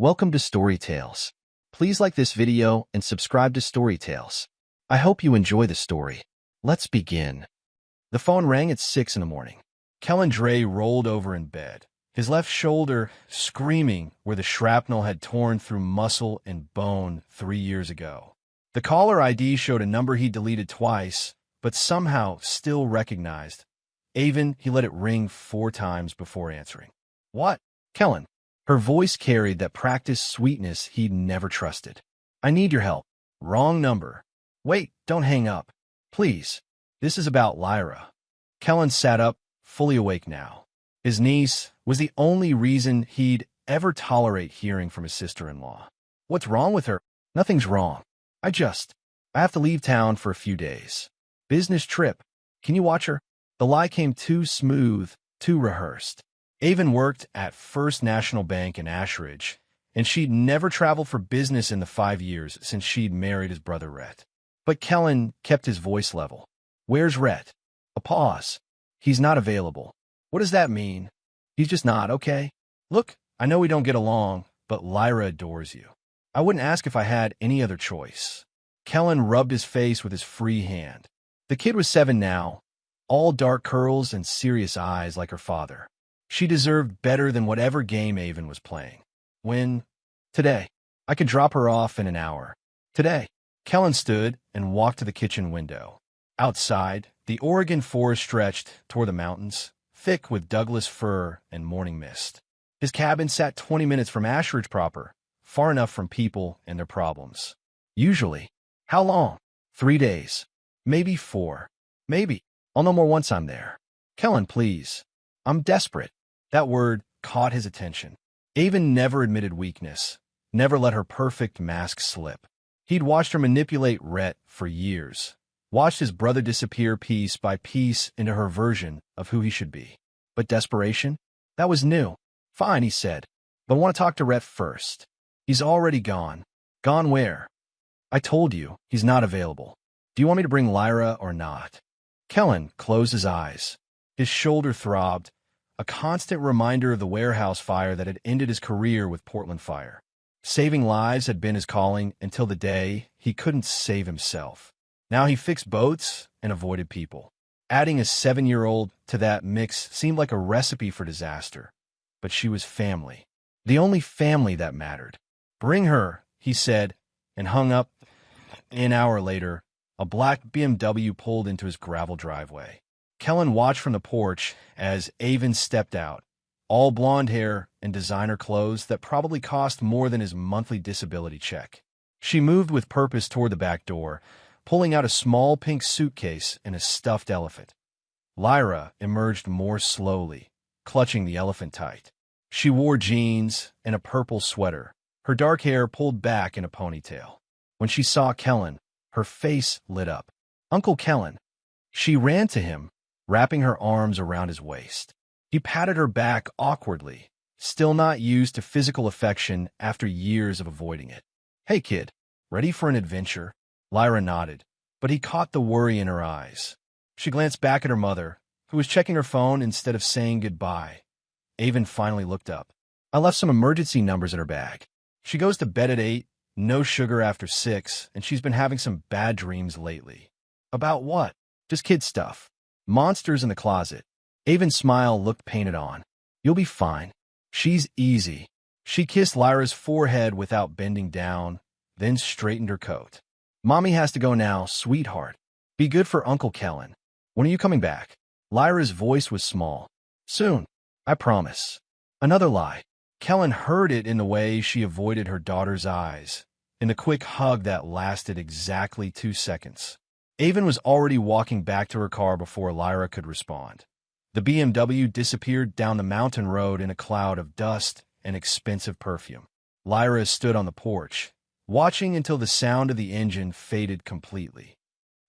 Welcome to Story Tales. Please like this video and subscribe to Story Tales. I hope you enjoy the story. Let's begin. The phone rang at 6 in the morning. Kellen Dre rolled over in bed, his left shoulder screaming where the shrapnel had torn through muscle and bone 3 years ago. The caller ID showed a number he deleted twice, but somehow still recognized. Even he let it ring 4 times before answering. What? Kellen. Her voice carried that practiced sweetness he'd never trusted. I need your help. Wrong number. Wait, don't hang up. Please. This is about Lyra. Kellen sat up, fully awake now. His niece was the only reason he'd ever tolerate hearing from his sister-in-law. What's wrong with her? Nothing's wrong. I have to leave town for a few days. Business trip. Can you watch her? The lie came too smooth, too rehearsed. Avon worked at First National Bank in Ashridge, and she'd never traveled for business in the 5 years since she'd married his brother Rhett. But Kellen kept his voice level. Where's Rhett? A pause. He's not available. What does that mean? He's just not, okay? Look, I know we don't get along, but Lyra adores you. I wouldn't ask if I had any other choice. Kellen rubbed his face with his free hand. The kid was 7 now, all dark curls and serious eyes like her father. She deserved better than whatever game Avon was playing. When? Today. I could drop her off in an hour. Today. Kellen stood and walked to the kitchen window. Outside, the Oregon forest stretched toward the mountains, thick with Douglas fir and morning mist. His cabin sat 20 minutes from Ashridge proper, far enough from people and their problems. Usually. How long? 3 days. Maybe 4. Maybe. I'll know more once I'm there. Kellen, please. I'm desperate. That word caught his attention. Avon never admitted weakness, never let her perfect mask slip. He'd watched her manipulate Rhett for years, watched his brother disappear piece by piece into her version of who he should be. But desperation? That was new. Fine, he said, but I want to talk to Rhett first. He's already gone. Gone where? I told you, he's not available. Do you want me to bring Lyra or not? Kellen closed his eyes. His shoulder throbbed, a constant reminder of the warehouse fire that had ended his career with Portland Fire. Saving lives had been his calling until the day he couldn't save himself. Now he fixed boats and avoided people. Adding a 7-year-old to that mix seemed like a recipe for disaster. But she was family. The only family that mattered. Bring her, he said, and hung up. An hour later, a black BMW pulled into his gravel driveway. Kellen watched from the porch as Avon stepped out, all blonde hair and designer clothes that probably cost more than his monthly disability check. She moved with purpose toward the back door, pulling out a small pink suitcase and a stuffed elephant. Lyra emerged more slowly, clutching the elephant tight. She wore jeans and a purple sweater, her dark hair pulled back in a ponytail. When she saw Kellen, her face lit up. Uncle Kellen. She ran to him, wrapping her arms around his waist. He patted her back awkwardly, still not used to physical affection after years of avoiding it. Hey, kid, ready for an adventure? Lyra nodded, but he caught the worry in her eyes. She glanced back at her mother, who was checking her phone instead of saying goodbye. Avon finally looked up. I left some emergency numbers in her bag. She goes to bed at 8, no sugar after 6, and she's been having some bad dreams lately. About what? Just kid stuff. Monsters in the closet. Avon's smile looked painted on. You'll be fine. She's easy. She kissed Lyra's forehead without bending down, then straightened her coat. Mommy has to go now, sweetheart. Be good for Uncle Kellen. When are you coming back? Lyra's voice was small. Soon. I promise. Another lie. Kellen heard it in the way she avoided her daughter's eyes, in the quick hug that lasted exactly 2 seconds. Avon was already walking back to her car before Lyra could respond. The BMW disappeared down the mountain road in a cloud of dust and expensive perfume. Lyra stood on the porch, watching until the sound of the engine faded completely.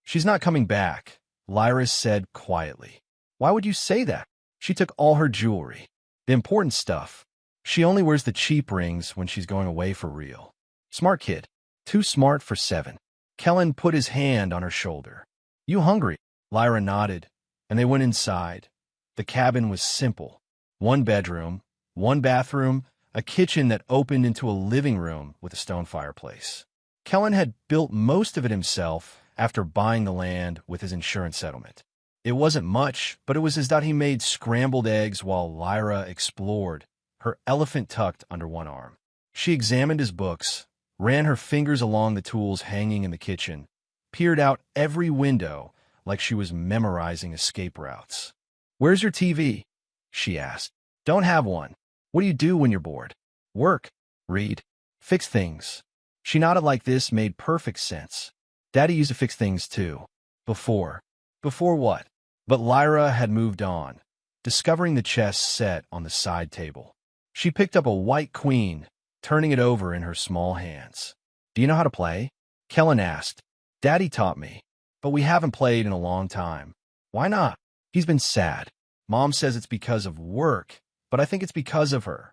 She's not coming back, Lyra said quietly. Why would you say that? She took all her jewelry. The important stuff. She only wears the cheap rings when she's going away for real. Smart kid. Too smart for 7. Kellen put his hand on her shoulder. You hungry? Lyra nodded, and they went inside. The cabin was simple. 1 bedroom, 1 bathroom, a kitchen that opened into a living room with a stone fireplace. Kellen had built most of it himself after buying the land with his insurance settlement. It wasn't much, but it was as though he made scrambled eggs while Lyra explored, her elephant tucked under one arm. She examined his books, ran her fingers along the tools hanging in the kitchen, peered out every window like she was memorizing escape routes. "Where's your TV?" she asked. "Don't have one. What do you do when you're bored?" "Work, read, fix things." She nodded like this made perfect sense. Daddy used to fix things too. Before. Before what? But Lyra had moved on, discovering the chess set on the side table. She picked up a white queen, turning it over in her small hands. "Do you know how to play?" Kellen asked. "Daddy taught me, but we haven't played in a long time." "Why not?" "He's been sad. Mom says it's because of work, but I think it's because of her."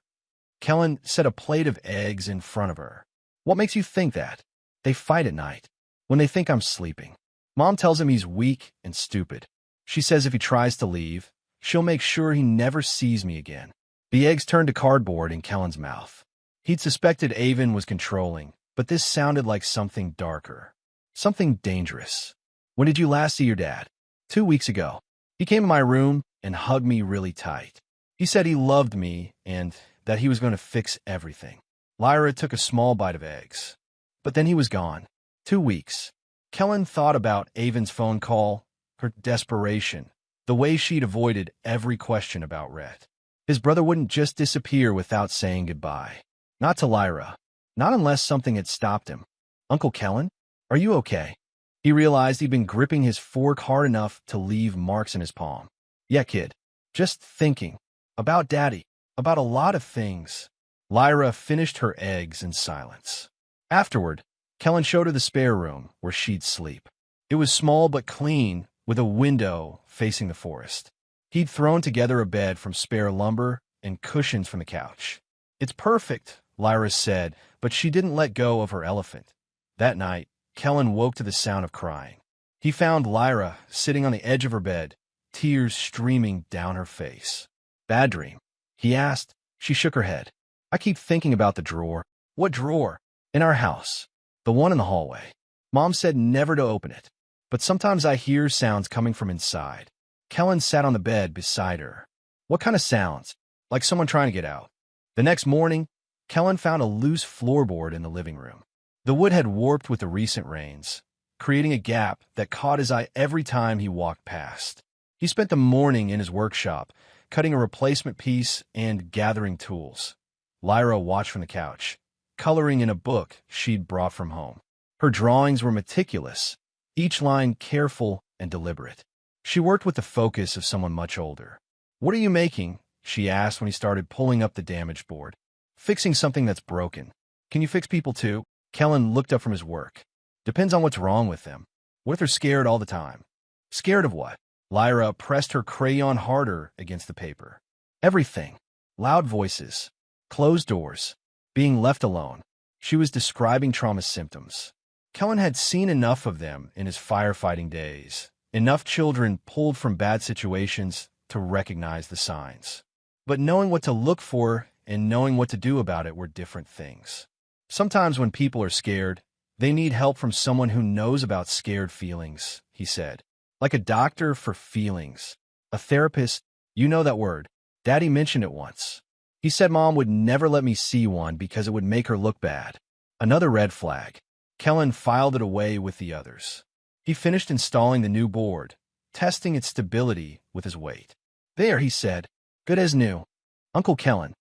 Kellen set a plate of eggs in front of her. "What makes you think that?" "They fight at night, when they think I'm sleeping. Mom tells him he's weak and stupid. She says if he tries to leave, she'll make sure he never sees me again." The eggs turned to cardboard in Kellen's mouth. He'd suspected Avon was controlling, but this sounded like something darker. Something dangerous. "When did you last see your dad?" 2 weeks ago. He came in my room and hugged me really tight. He said he loved me and that he was going to fix everything." Lyra took a small bite of eggs. "But then he was gone. 2 weeks. Kellen thought about Avon's phone call, her desperation, the way she'd avoided every question about Rhett. His brother wouldn't just disappear without saying goodbye. Not to Lyra. Not unless something had stopped him. "Uncle Kellen, are you okay?" He realized he'd been gripping his fork hard enough to leave marks in his palm. "Yeah, kid. Just thinking. About Daddy. About a lot of things." Lyra finished her eggs in silence. Afterward, Kellen showed her the spare room where she'd sleep. It was small but clean, with a window facing the forest. He'd thrown together a bed from spare lumber and cushions from the couch. "It's perfect," Lyra said, but she didn't let go of her elephant. That night, Kellen woke to the sound of crying. He found Lyra sitting on the edge of her bed, tears streaming down her face. "Bad dream?" he asked. She shook her head. "I keep thinking about the drawer." "What drawer?" "In our house. The one in the hallway. Mom said never to open it. But sometimes I hear sounds coming from inside." Kellen sat on the bed beside her. "What kind of sounds?" "Like someone trying to get out." The next morning, Kellen found a loose floorboard in the living room. The wood had warped with the recent rains, creating a gap that caught his eye every time he walked past. He spent the morning in his workshop, cutting a replacement piece and gathering tools. Lyra watched from the couch, coloring in a book she'd brought from home. Her drawings were meticulous, each line careful and deliberate. She worked with the focus of someone much older. "What are you making?" she asked when he started pulling up the damaged board. "Fixing something that's broken." "Can you fix people too?" Kellen looked up from his work. "Depends on what's wrong with them. What if they're scared all the time?" "Scared of what?" Lyra pressed her crayon harder against the paper. "Everything. Loud voices, closed doors, being left alone." She was describing trauma symptoms. Kellen had seen enough of them in his firefighting days, enough children pulled from bad situations to recognize the signs. But knowing what to look for and knowing what to do about it were different things. Sometimes when people are scared, they need help from someone who knows about scared feelings, he said. Like a doctor for feelings. A therapist, you know that word. Daddy mentioned it once. He said Mom would never let me see one because it would make her look bad. Another red flag. Kellen filed it away with the others. He finished installing the new board, testing its stability with his weight. "There," he said. "Good as new." "Uncle Kellen."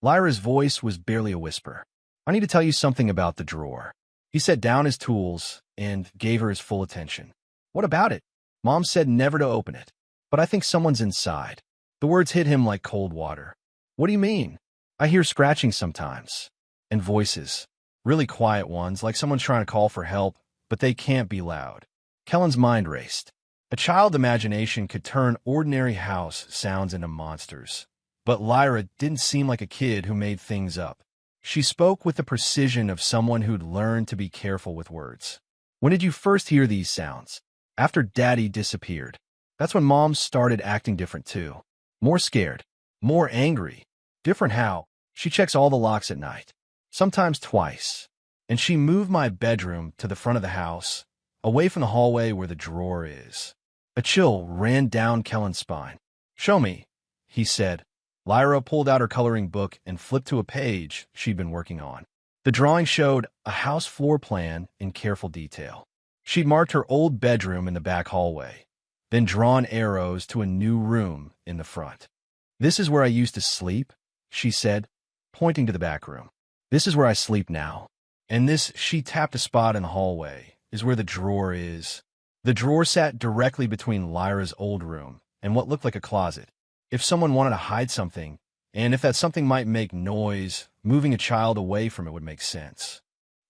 Lyra's voice was barely a whisper. "I need to tell you something about the drawer." He set down his tools and gave her his full attention. "What about it?" "Mom said never to open it. But I think someone's inside." The words hit him like cold water. "What do you mean?" "I hear scratching sometimes. And voices. Really quiet ones, like someone's trying to call for help, but they can't be loud." Kellen's mind raced. A child's imagination could turn ordinary house sounds into monsters. But Lyra didn't seem like a kid who made things up. She spoke with the precision of someone who'd learned to be careful with words. "When did you first hear these sounds?" "After Daddy disappeared. That's when Mom started acting different too. More scared. More angry. Different how?" She checks all the locks at night, sometimes twice. And she moved my bedroom to the front of the house, away from the hallway where the drawer is. A chill ran down Kellen's spine. "Show me," he said. Lyra pulled out her coloring book and flipped to a page she'd been working on. The drawing showed a house floor plan in careful detail. She'd marked her old bedroom in the back hallway, then drawn arrows to a new room in the front. "This is where I used to sleep," she said, pointing to the back room. "This is where I sleep now. And this," she tapped a spot in the hallway, "is where the drawer is." The drawer sat directly between Lyra's old room and what looked like a closet. If someone wanted to hide something, and if that something might make noise, moving a child away from it would make sense.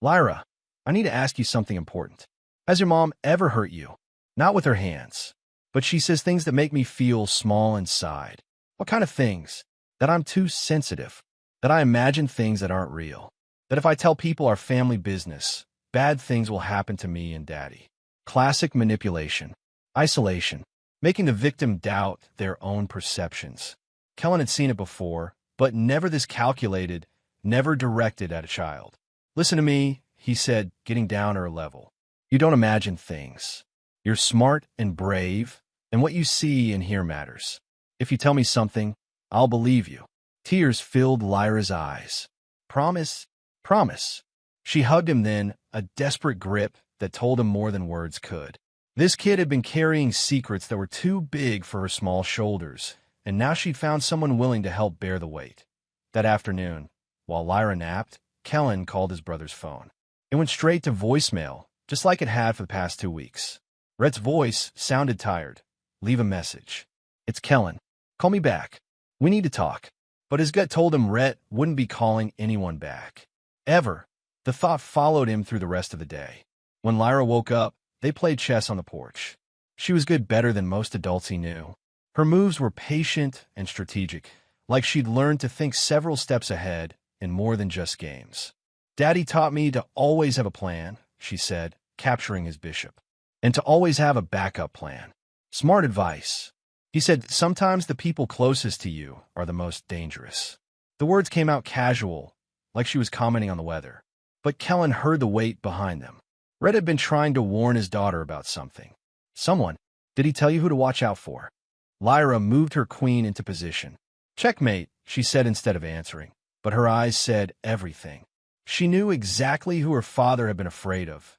"Lyra, I need to ask you something important. Has your mom ever hurt you?" "Not with her hands, but she says things that make me feel small inside." "What kind of things?" "That I'm too sensitive, that I imagine things that aren't real, that if I tell people our family business, bad things will happen to me and Daddy." Classic manipulation, isolation, making the victim doubt their own perceptions. Kellen had seen it before, but never this calculated, never directed at a child. "Listen to me," he said, getting down to her level. "You don't imagine things. You're smart and brave, and what you see and hear matters. If you tell me something, I'll believe you." Tears filled Lyra's eyes. "Promise? Promise." She hugged him then, a desperate grip that told him more than words could. This kid had been carrying secrets that were too big for her small shoulders, and now she'd found someone willing to help bear the weight. That afternoon, while Lyra napped, Kellen called his brother's phone. It went straight to voicemail, just like it had for the past 2 weeks. Rhett's voice sounded tired. "Leave a message." "It's Kellen. Call me back. We need to talk." But his gut told him Rhett wouldn't be calling anyone back. Ever. The thought followed him through the rest of the day. When Lyra woke up, they played chess on the porch. She was good, better than most adults he knew. Her moves were patient and strategic, like she'd learned to think several steps ahead in more than just games. "Daddy taught me to always have a plan," she said, capturing his bishop, "and to always have a backup plan." Smart advice. He said, "Sometimes the people closest to you are the most dangerous." The words came out casual, like she was commenting on the weather. But Kellen heard the weight behind them. Rhett had been trying to warn his daughter about something. "Someone. Did he tell you who to watch out for?" Lyra moved her queen into position. "Checkmate," she said instead of answering, but her eyes said everything. She knew exactly who her father had been afraid of.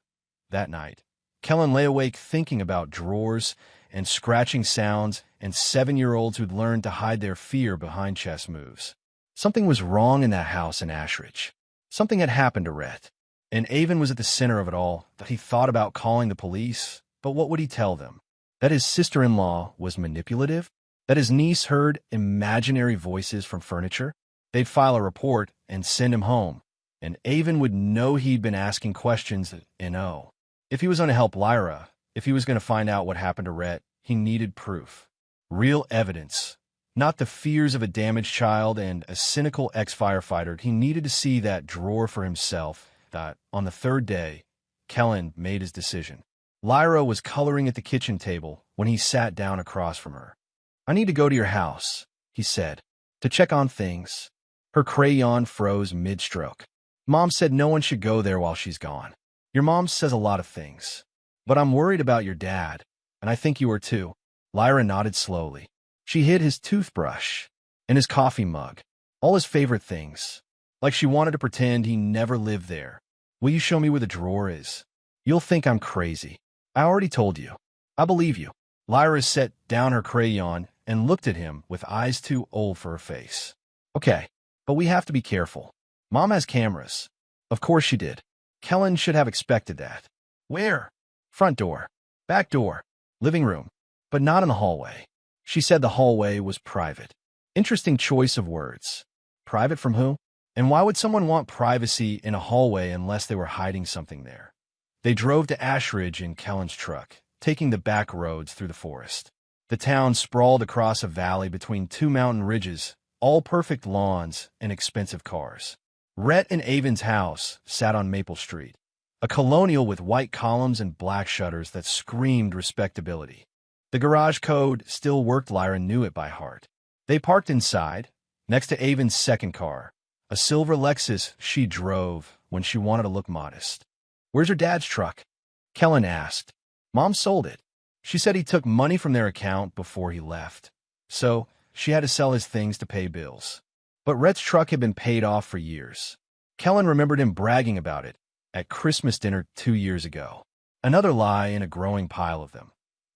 That night, Kellen lay awake thinking about drawers and scratching sounds and 7-year-olds who'd learned to hide their fear behind chess moves. Something was wrong in that house in Ashridge. Something had happened to Rhett. And Avon was at the center of it all. That he thought about calling the police, but what would he tell them? That his sister-in-law was manipulative? That his niece heard imaginary voices from furniture? They'd file a report and send him home, and Avon would know he'd been asking questions and oh. If he was going to help Lyra, if he was going to find out what happened to Rhett, he needed proof. Real evidence. Not the fears of a damaged child and a cynical ex-firefighter. He needed to see that drawer for himself. That on the third day, Kellen made his decision. Lyra was coloring at the kitchen table when he sat down across from her. "I need to go to your house," he said, "to check on things." Her crayon froze mid-stroke. "Mom said no one should go there while she's gone." "Your mom says a lot of things, but I'm worried about your dad, and I think you are too." Lyra nodded slowly. She hid his toothbrush and his coffee mug, all his favorite things, like she wanted to pretend he never lived there. "Will you show me where the drawer is?" "You'll think I'm crazy." "I already told you. I believe you." Lyra set down her crayon and looked at him with eyes too old for her face. "Okay, but we have to be careful. Mom has cameras." Of course she did. Kellen should have expected that. "Where?" "Front door, back door, living room, but not in the hallway." She said the hallway was private. Interesting choice of words. Private from who? And why would someone want privacy in a hallway unless they were hiding something there? They drove to Ashridge in Kellen's truck, taking the back roads through the forest. The town sprawled across a valley between 2 mountain ridges, all perfect lawns and expensive cars. Rhett and Avon's house sat on Maple Street, a colonial with white columns and black shutters that screamed respectability. The garage code still worked. Lyra knew it by heart. They parked inside, next to Avon's second car, a silver Lexus she drove when she wanted to look modest. "Where's your dad's truck?" Kellen asked. "Mom sold it. She said he took money from their account before he left. So she had to sell his things to pay bills." But Rhett's truck had been paid off for years. Kellen remembered him bragging about it at Christmas dinner 2 years ago. Another lie in a growing pile of them.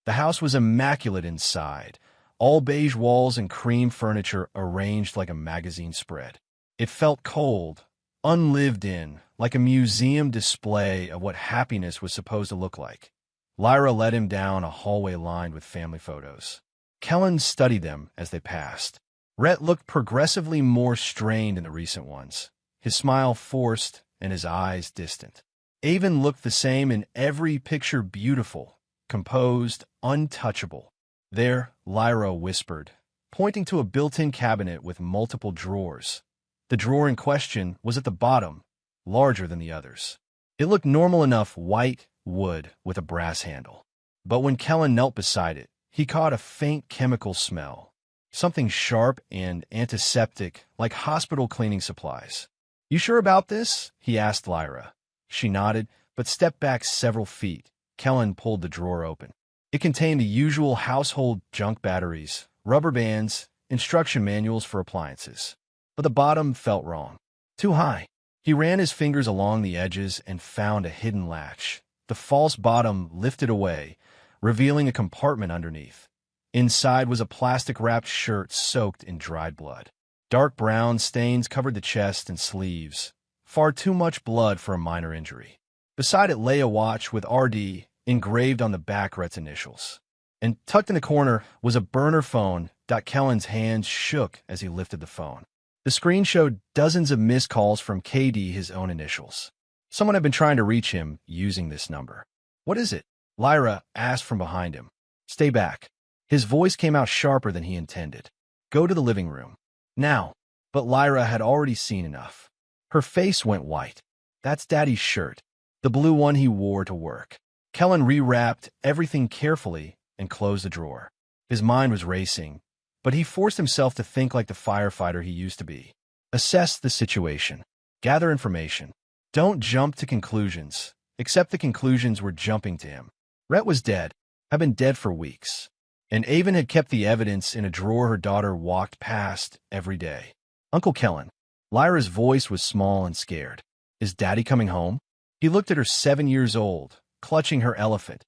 The house was immaculate inside, all beige walls and cream furniture arranged like a magazine spread. It felt cold, unlived in, like a museum display of what happiness was supposed to look like. Lyra led him down a hallway lined with family photos. Kellen studied them as they passed. Rhett looked progressively more strained in the recent ones, his smile forced and his eyes distant. Avon looked the same in every picture, beautiful, composed, untouchable. "There," Lyra whispered, pointing to a built-in cabinet with multiple drawers. The drawer in question was at the bottom, larger than the others. It looked normal enough, white wood with a brass handle. But when Kellen knelt beside it, he caught a faint chemical smell, something sharp and antiseptic, like hospital cleaning supplies. "You sure about this?" he asked Lyra. She nodded, but stepped back several feet. Kellen pulled the drawer open. It contained the usual household junk: batteries, rubber bands, instruction manuals for appliances. But the bottom felt wrong. Too high. He ran his fingers along the edges and found a hidden latch. The false bottom lifted away, revealing a compartment underneath. Inside was a plastic-wrapped shirt soaked in dried blood. Dark brown stains covered the chest and sleeves. Far too much blood for a minor injury. Beside it lay a watch with RD engraved on the back, Rhett's initials. And tucked in the corner was a burner phone. Kellen's hands shook as he lifted the phone. The screen showed dozens of missed calls from KD, his own initials. Someone had been trying to reach him using this number. "What is it?" Lyra asked from behind him. "Stay back." His voice came out sharper than he intended. "Go to the living room. Now." But Lyra had already seen enough. Her face went white. "That's Daddy's shirt, the blue one he wore to work." Kellen rewrapped everything carefully and closed the drawer. His mind was racing, but he forced himself to think like the firefighter he used to be. Assess the situation. Gather information. Don't jump to conclusions, except the conclusions were jumping to him. Rhett was dead, had been dead for weeks, and Avon had kept the evidence in a drawer her daughter walked past every day. "Uncle Kellen." Lyra's voice was small and scared. "Is Daddy coming home?" He looked at her, 7 years old, clutching her elephant,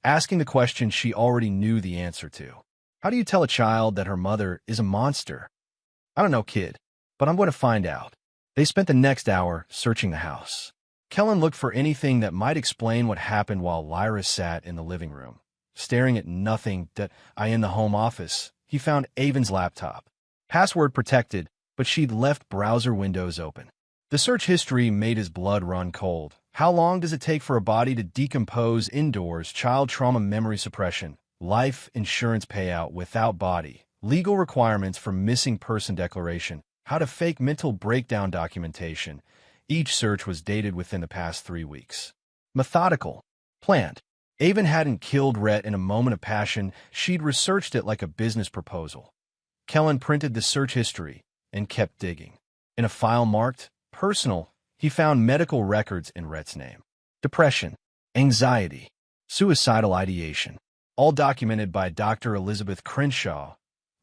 asking the question she already knew the answer to. How do you tell a child that her mother is a monster? "I don't know, kid, but I'm going to find out." They spent the next hour searching the house. Kellen looked for anything that might explain what happened while Lyra sat in the living room, staring at nothing. In the home office, he found Avon's laptop. Password protected, but she'd left browser windows open. The search history made his blood run cold. How long does it take for a body to decompose indoors? Child trauma memory suppression. Life insurance payout without body. Legal requirements for missing person declaration. How to fake mental breakdown documentation. Each search was dated within the past 3 weeks. Methodical. Planned. Avon hadn't killed Rhett in a moment of passion. She'd researched it like a business proposal. Kellen printed the search history and kept digging. In a file marked personal, he found medical records in Rhett's name. Depression, anxiety, suicidal ideation, all documented by Dr. Elizabeth Crenshaw,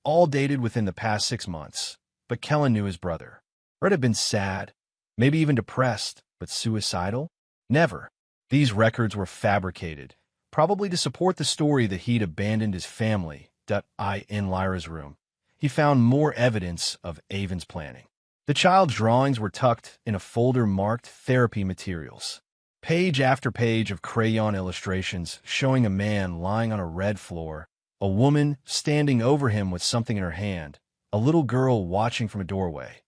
all dated within the past 6 months. But Kellen knew his brother. Rhett had been sad, maybe even depressed, but suicidal? Never. These records were fabricated, probably to support the story that he'd abandoned his family. In Lyra's room, he found more evidence of Avon's planning. The child's drawings were tucked in a folder marked therapy materials. Page after page of crayon illustrations showing a man lying on a red floor, a woman standing over him with something in her hand, a little girl watching from a doorway.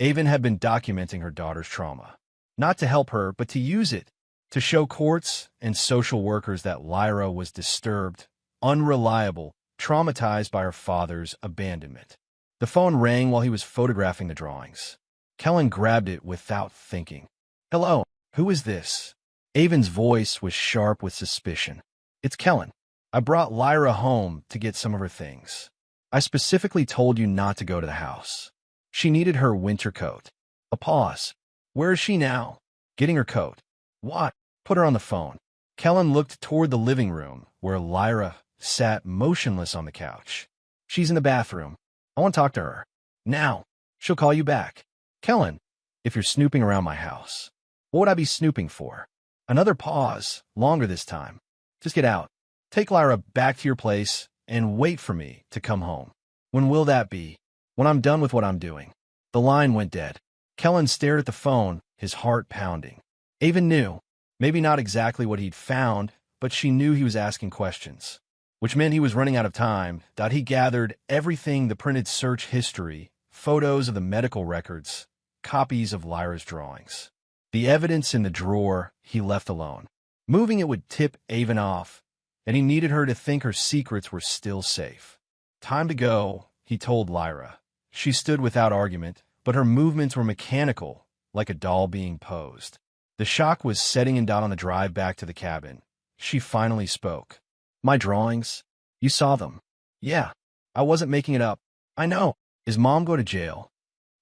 Avon had been documenting her daughter's trauma, not to help her, but to use it to show courts and social workers that Lyra was disturbed, unreliable, traumatized by her father's abandonment. The phone rang while he was photographing the drawings. Kellen grabbed it without thinking. "Hello, who is this?" Avon's voice was sharp with suspicion. "It's Kellen. I brought Lyra home to get some of her things. I specifically told you not to go to the house. She needed her winter coat." A pause. Where is she now? Getting her coat. What? Put her on the phone. Kellen looked toward the living room, where Lyra sat motionless on the couch. She's in the bathroom. I want to talk to her. Now. She'll call you back. Kellen, if you're snooping around my house, what would I be snooping for? Another pause, longer this time. Just get out. Take Lyra back to your place and wait for me to come home. When will that be? When I'm done with what I'm doing. The line went dead. Kellen stared at the phone, his heart pounding. Avon knew, maybe not exactly what he'd found, but she knew he was asking questions, which meant he was running out of time. He gathered everything: the printed search history, photos of the medical records, copies of Lyra's drawings. The evidence in the drawer he left alone. Moving it would tip Avon off, and he needed her to think her secrets were still safe. Time to go, he told Lyra. She stood without argument, but her movements were mechanical, like a doll being posed. The shock was setting in. On the drive back to the cabin, she finally spoke. My drawings? You saw them? Yeah. I wasn't making it up. I know. Is Mom go to jail?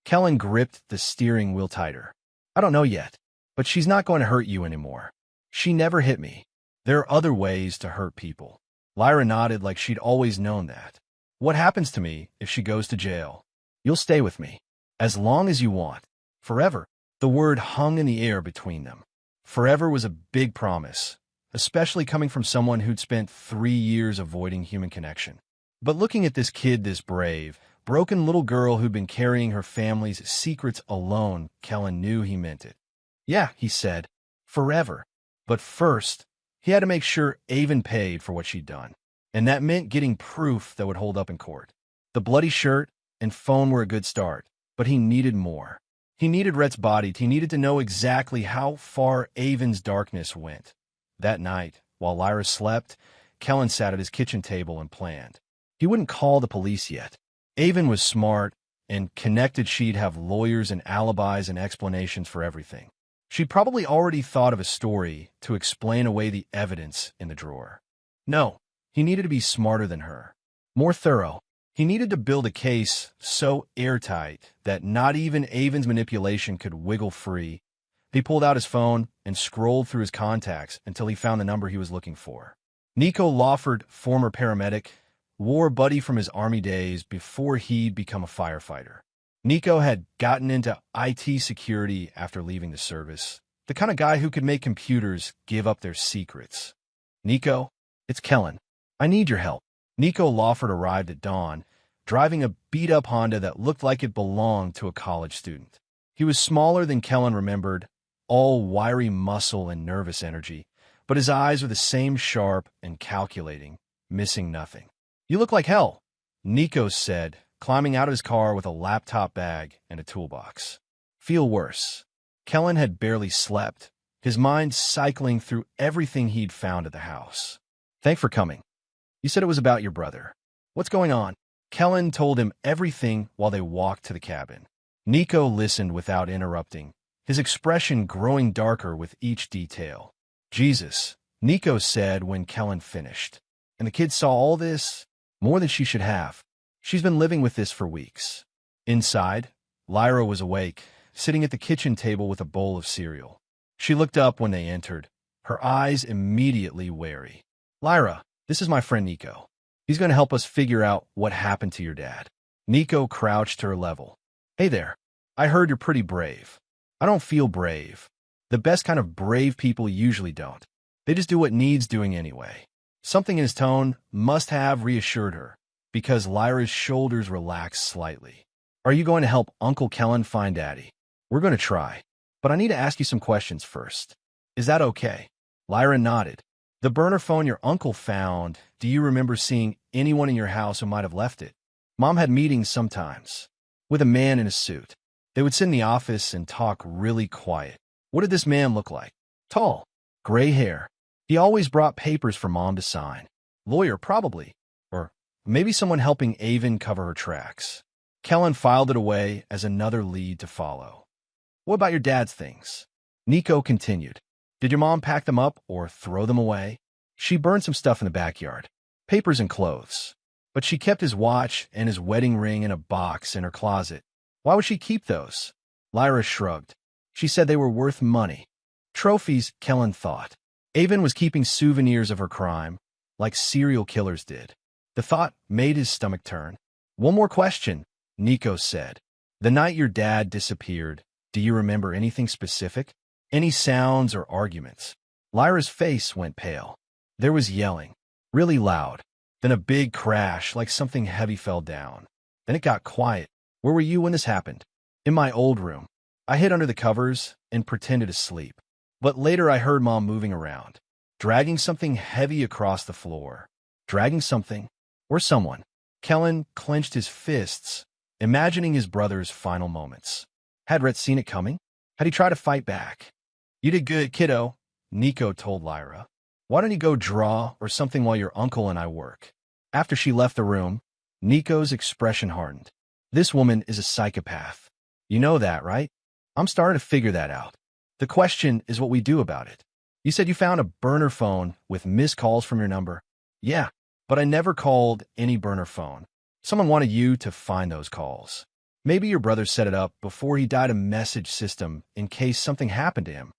Kellen gripped the steering wheel tighter. I don't know yet, but she's not going to hurt you anymore. She never hit me. There are other ways to hurt people. Lyra nodded like she'd always known that. What happens to me if she goes to jail? You'll stay with me. As long as you want. Forever. The word hung in the air between them. Forever was a big promise, especially coming from someone who'd spent 3 years avoiding human connection. But looking at this kid, this brave, broken little girl who'd been carrying her family's secrets alone, Kellen knew he meant it. Yeah, he said, forever. But first, he had to make sure Avon paid for what she'd done. And that meant getting proof that would hold up in court. The bloody shirt and phone were a good start, but he needed more. He needed Rhett's body. He needed to know exactly how far Avon's darkness went. That night, while Lyra slept, Kellen sat at his kitchen table and planned. He wouldn't call the police yet. Avon was smart and connected. She'd have lawyers and alibis and explanations for everything. She'd probably already thought of a story to explain away the evidence in the drawer. No, he needed to be smarter than her. More thorough. He needed to build a case so airtight that not even Avon's manipulation could wiggle free. He pulled out his phone and scrolled through his contacts until he found the number he was looking for. Nico Lawford, former paramedic, war buddy from his Army days before he'd become a firefighter. Nico had gotten into IT security after leaving the service, the kind of guy who could make computers give up their secrets. Nico, it's Kellen. I need your help. Nico Lawford arrived at dawn, driving a beat-up Honda that looked like it belonged to a college student. He was smaller than Kellen remembered, all wiry muscle and nervous energy, but his eyes were the same sharp and calculating, missing nothing. You look like hell, Nico said, climbing out of his car with a laptop bag and a toolbox. Feel worse. Kellen had barely slept, his mind cycling through everything he'd found at the house. Thanks for coming. You said it was about your brother. What's going on? Kellen told him everything while they walked to the cabin. Nico listened without interrupting, his expression growing darker with each detail. Jesus, Nico said when Kellen finished. And the kid saw all this? More than she should have. She's been living with this for weeks. Inside, Lyra was awake, sitting at the kitchen table with a bowl of cereal. She looked up when they entered, her eyes immediately wary. Lyra, this is my friend Nico. He's going to help us figure out what happened to your dad. Nico crouched to her level. Hey there. I heard you're pretty brave. I don't feel brave. The best kind of brave people usually don't. They just do what needs doing anyway. Something in his tone must have reassured her, because Lyra's shoulders relaxed slightly. Are you going to help Uncle Kellen find Daddy? We're going to try, but I need to ask you some questions first. Is that okay? Lyra nodded. The burner phone your uncle found, do you remember seeing anyone in your house who might have left it? Mom had meetings sometimes, with a man in a suit. They would sit in the office and talk really quiet. What did this man look like? Tall, gray hair. He always brought papers for Mom to sign. Lawyer, probably. Or maybe someone helping Avon cover her tracks. Kellen filed it away as another lead to follow. What about your dad's things? Nico continued. Did your mom pack them up or throw them away? She burned some stuff in the backyard, papers and clothes. But she kept his watch and his wedding ring in a box in her closet. Why would she keep those? Lyra shrugged. She said they were worth money. Trophies, Kellen thought. Avon was keeping souvenirs of her crime, like serial killers did. The thought made his stomach turn. One more question, Nico said. The night your dad disappeared, do you remember anything specific? Any sounds or arguments? Lyra's face went pale. There was yelling, really loud. Then a big crash, like something heavy fell down. Then it got quiet. Where were you when this happened? In my old room. I hid under the covers and pretended to sleep. But later I heard Mom moving around, dragging something heavy across the floor. Dragging something, or someone. Kellen clenched his fists, imagining his brother's final moments. Had Rhett seen it coming? Had he tried to fight back? You did good, kiddo, Nico told Lyra. Why don't you go draw or something while your uncle and I work? After she left the room, Nico's expression hardened. This woman is a psychopath. You know that, right? I'm starting to figure that out. The question is what we do about it. You said you found a burner phone with missed calls from your number. Yeah, but I never called any burner phone. Someone wanted you to find those calls. Maybe your brother set it up before he died a message system in case something happened to him.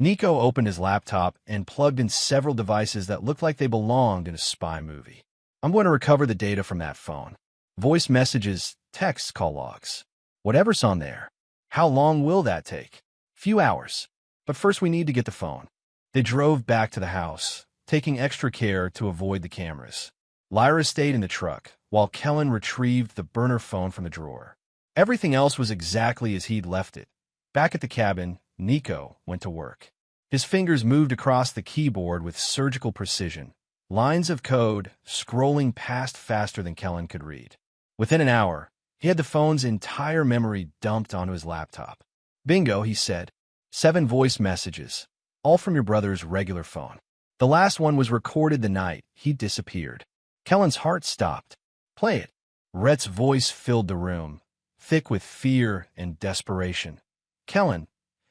Nico opened his laptop and plugged in several devices that looked like they belonged in a spy movie. I'm going to recover the data from that phone. Voice messages, text call logs. Whatever's on there. How long will that take? Few hours. But first we need to get the phone. They drove back to the house, taking extra care to avoid the cameras. Lyra stayed in the truck, while Kellen retrieved the burner phone from the drawer. Everything else was exactly as he'd left it. Back at the cabin, Nico went to work. His fingers moved across the keyboard with surgical precision, lines of code scrolling past faster than Kellen could read. Within an hour, he had the phone's entire memory dumped onto his laptop. Bingo, he said. 7 voice messages, all from your brother's regular phone. The last one was recorded the night he disappeared. Kellen's heart stopped. Play it. Rhett's voice filled the room, thick with fear and desperation. Kellen,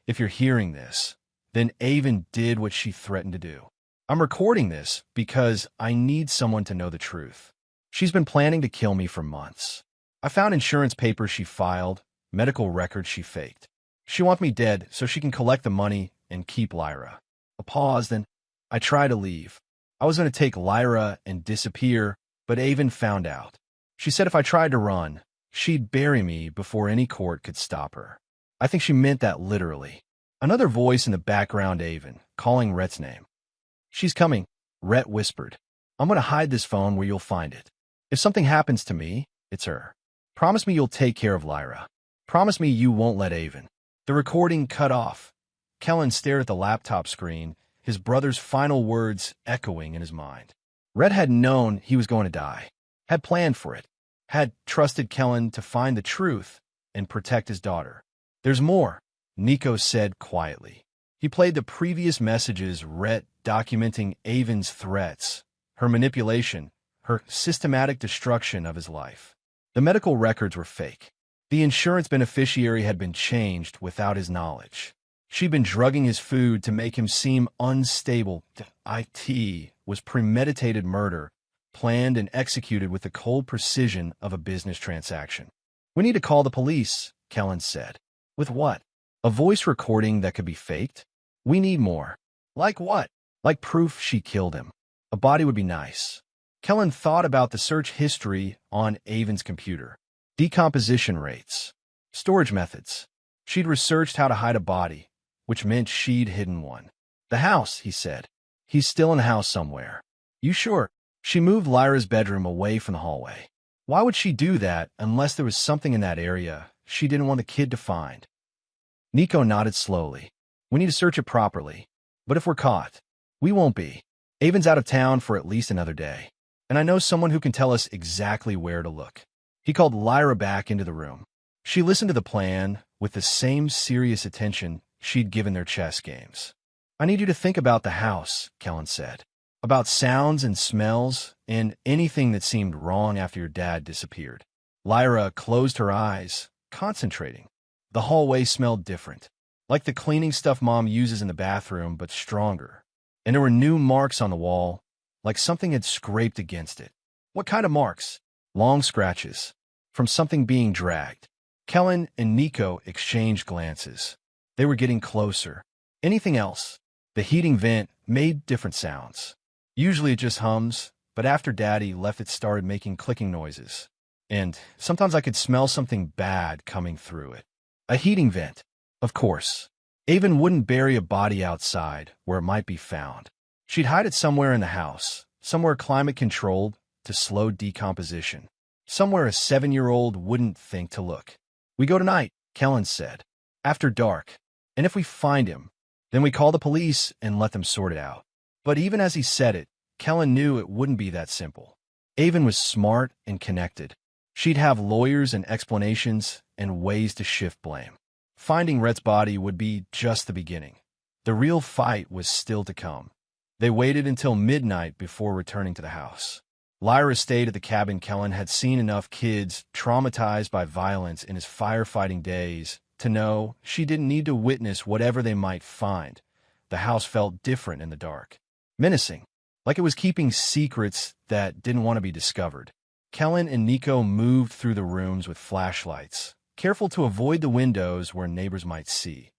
if you're hearing this, then Avon did what she threatened to do. I'm recording this because I need someone to know the truth. She's been planning to kill me for months. I found insurance papers she filed, medical records she faked. She wants me dead so she can collect the money and keep Lyra. A pause, then I tried to leave. I was going to take Lyra and disappear, but Avon found out. She said if I tried to run, she'd bury me before any court could stop her. I think she meant that literally. Another voice in the background, Avon, calling Rhett's name. She's coming, Rhett whispered. I'm going to hide this phone where you'll find it. If something happens to me, it's her. Promise me you'll take care of Lyra. Promise me you won't let Avon. The recording cut off. Kellen stared at the laptop screen, his brother's final words echoing in his mind. Rhett had known he was going to die, had planned for it, had trusted Kellen to find the truth and protect his daughter. There's more, Nico said quietly. He played the previous messages Rhett documenting Avon's threats, her manipulation, her systematic destruction of his life. The medical records were fake. The insurance beneficiary had been changed without his knowledge. She'd been drugging his food to make him seem unstable. It was premeditated murder, planned and executed with the cold precision of a business transaction. We need to call the police, Kellen said. With what? A voice recording that could be faked? We need more. Like what? Like proof she killed him. A body would be nice. Kellen thought about the search history on Avon's computer. Decomposition rates. Storage methods. She'd researched how to hide a body, which meant she'd hidden one. The house, he said. He's still in the house somewhere. You sure? She moved Lyra's bedroom away from the hallway. Why would she do that unless there was something in that area she didn't want the kid to find? Nico nodded slowly. We need to search it properly. But if we're caught, we won't be. Avon's out of town for at least another day. And I know someone who can tell us exactly where to look. He called Lyra back into the room. She listened to the plan with the same serious attention she'd given their chess games. I need you to think about the house, Kellen said. About sounds and smells and anything that seemed wrong after your dad disappeared. Lyra closed her eyes, concentrating. The hallway smelled different, like the cleaning stuff Mom uses in the bathroom, but stronger. And there were new marks on the wall, like something had scraped against it. What kind of marks? Long scratches, from something being dragged. Kellen and Nico exchanged glances. They were getting closer. Anything else? The heating vent made different sounds. Usually it just hums, but after Daddy left it started making clicking noises. And sometimes I could smell something bad coming through it. A heating vent. Of course. Avon wouldn't bury a body outside where it might be found. She'd hide it somewhere in the house, somewhere climate-controlled to slow decomposition, somewhere a 7-year-old wouldn't think to look. "We go tonight," Kellen said. "After dark. And if we find him, then we call the police and let them sort it out." But even as he said it, Kellen knew it wouldn't be that simple. Avon was smart and connected. She'd have lawyers and explanations and ways to shift blame. Finding Rhett's body would be just the beginning. The real fight was still to come. They waited until midnight before returning to the house. Lyra stayed at the cabin. Kellen had seen enough kids traumatized by violence in his firefighting days to know she didn't need to witness whatever they might find. The house felt different in the dark. Menacing, like it was keeping secrets that didn't want to be discovered. Kellen and Nico moved through the rooms with flashlights, careful to avoid the windows where neighbors might see.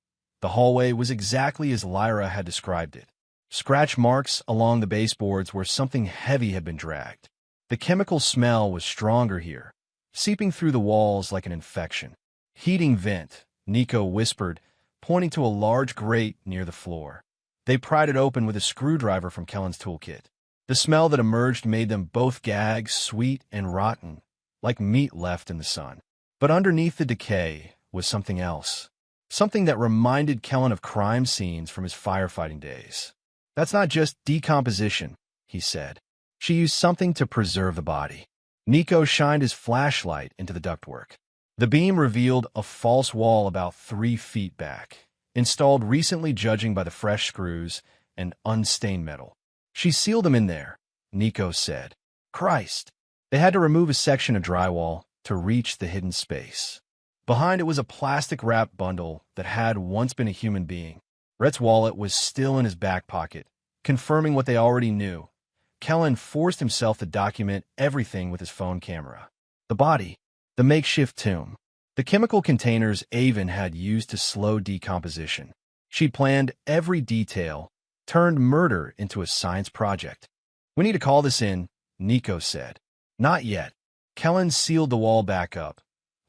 The hallway was exactly as Lyra had described it. Scratch marks along the baseboards where something heavy had been dragged. The chemical smell was stronger here, seeping through the walls like an infection. "Heating vent," Nico whispered, pointing to a large grate near the floor. They pried it open with a screwdriver from Kellen's toolkit. The smell that emerged made them both gag, sweet and rotten, like meat left in the sun. But underneath the decay was something else, something that reminded Kellen of crime scenes from his firefighting days. "That's not just decomposition," he said. "She used something to preserve the body." Nico shined his flashlight into the ductwork. The beam revealed a false wall about 3 feet back, installed recently judging by the fresh screws and unstained metal. "She sealed them in there," Nico said. "Christ!" They had to remove a section of drywall to reach the hidden space. Behind it was a plastic-wrapped bundle that had once been a human being. Rhett's wallet was still in his back pocket, confirming what they already knew. Kellen forced himself to document everything with his phone camera. The body, the makeshift tomb, the chemical containers Avon had used to slow decomposition. She'd planned every detail, turned murder into a science project. "We need to call this in," Nico said. "Not yet." Kellen sealed the wall back up,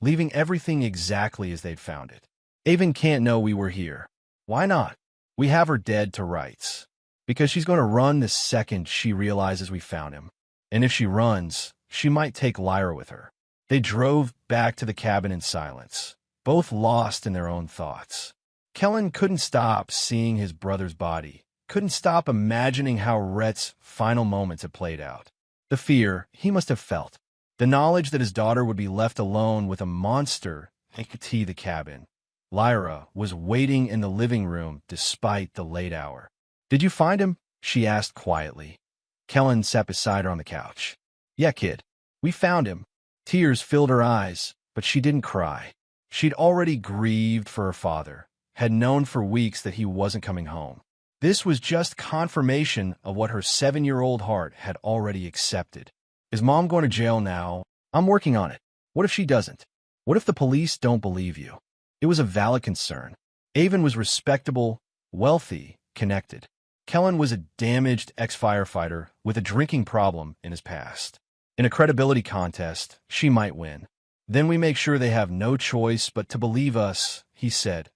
leaving everything exactly as they'd found it. "Avon can't know we were here." "Why not?" "We have her dead to rights. Because she's going to run the second she realizes we found him. And if she runs, she might take Lyra with her." They drove back to the cabin in silence, both lost in their own thoughts. Kellen couldn't stop seeing his brother's body, couldn't stop imagining how Rhett's final moments had played out. The fear he must have felt, the knowledge that his daughter would be left alone with a monster empty the cabin. Lyra was waiting in the living room despite the late hour. "Did you find him?" she asked quietly. Kellen sat beside her on the couch. "Yeah, kid. We found him." Tears filled her eyes, but she didn't cry. She'd already grieved for her father, had known for weeks that he wasn't coming home. This was just confirmation of what her 7-year-old heart had already accepted. "Is Mom going to jail now?" "I'm working on it." "What if she doesn't? What if the police don't believe you?" It was a valid concern. Avon was respectable, wealthy, connected. Kellen was a damaged ex-firefighter with a drinking problem in his past. In a credibility contest, she might win. "Then we make sure they have no choice but to believe us," he said.